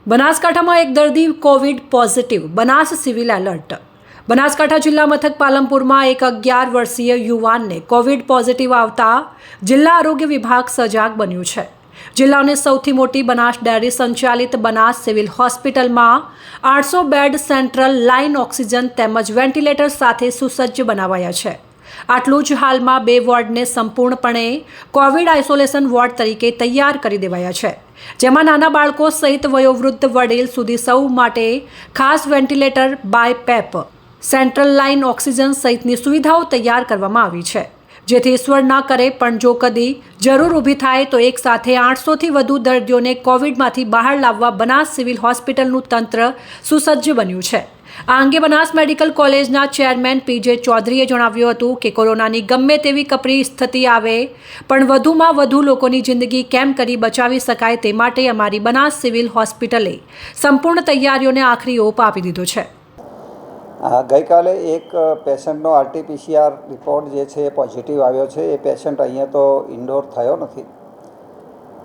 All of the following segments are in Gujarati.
બનાસકાંઠામાં એક દર્દી Covid positive, Banas civil alert. Banaskantha જિલ્લા મથક પાલનપુરમાં એક 11 વર્ષીય યુવાનને કોવિડ પોઝિટિવ આવતા જિલ્લા આરોગ્ય વિભાગ સજાગ બન્યું છે। જિલ્લાની સૌથી મોટી બનાસ ડેરી સંચાલિત બનાસ સિવિલ હોસ્પિટલમાં 800 બેડ સેન્ટ્રલ લાઇન ઓક્સિજન તેમજ વેન્ટિલેટર સાથે સુસજ્જ બનાવાયા છે। આટલું જ, હાલમાં 2 વોર્ડને સંપૂર્ણપણે કોવિડ આઇસોલેશન વોર્ડ તરીકે તૈયાર કરી દેવાયા છે, જેમાં નાના બાળકો સહિત વયોવૃદ્ધ વડીલ સુધી સૌ માટે ખાસ ventilator, BiPAP, central line oxygen સહિતની સુવિધાઓ તૈયાર કરવામાં આવી છે, જેથી ઈશ્વર ના કરે પણ જો કદી જરૂર ઊભી થાય તો એક સાથે 800થી વધુ દર્દીઓને કોવિડમાંથી બહાર લાવવા બનાસ સિવિલ હોસ્પિટલનું તંત્ર સુસજ્જ બન્યું છે। આ અંગે બનાસ મેડિકલ કોલેજના ચેરમેન પીજે ચૌધરીએ જણાવ્યું હતું કે કોરોનાની ગમે તેવી કપરી સ્થિતિ આવે પણ વધુમાં વધુ લોકોની જિંદગી કેમ કરી બચાવી શકાય તે માટે અમારી બનાસ સિવિલ હોસ્પિટલે સંપૂર્ણ તૈયારીઓને આખરી ઓપ આપી દીધો છે। ગઈકાલે એક પેશન્ટનો RT-PCR રિપોર્ટ જે છે એ પોઝિટિવ આવ્યો છે। એ પેશન્ટ અહીંયા તો ઇન્ડોર થયો નથી,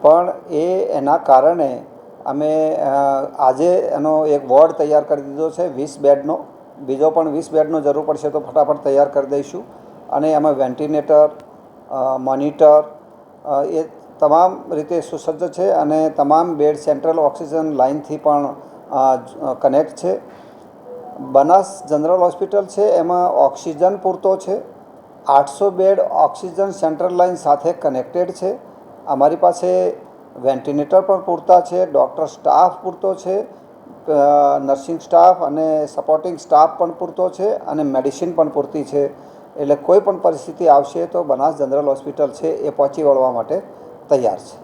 પણ એના કારણે અમે આજે એનો એક વોર્ડ તૈયાર કરી દીધો છે 20 બેડનો। બીજો પણ 20 બેડનો જરૂર પડશે તો ફટાફટ તૈયાર કરી દઈશું। અને એમાં વેન્ટિલેટર, મોનિટર એ તમામ રીતે સુસજ્જ છે અને તમામ બેડ સેન્ટ્રલ ઓક્સિજન લાઇનથી પણ કનેક્ટ છે। બનાસ જનરલ હોસ્પિટલ છે એમાં ઓક્સિજન પૂરતો છે, 800 બેડ ઓક્સિજન સેન્ટ્રલ લાઇન સાથે કનેક્ટેડ છે। અમારી પાસે વેન્ટિલેટર પણ પૂરતા છે, ડૉક્ટર સ્ટાફ પૂરતો છે, નર્સિંગ સ્ટાફ અને સપોર્ટિંગ સ્ટાફ પણ પૂરતો છે અને મેડિસિન પણ પૂરતી છે। એટલે કોઈ પણ પરિસ્થિતિ આવશે તો બનાસ જનરલ હોસ્પિટલ છે એ પહોંચી વળવા માટે તૈયાર છે।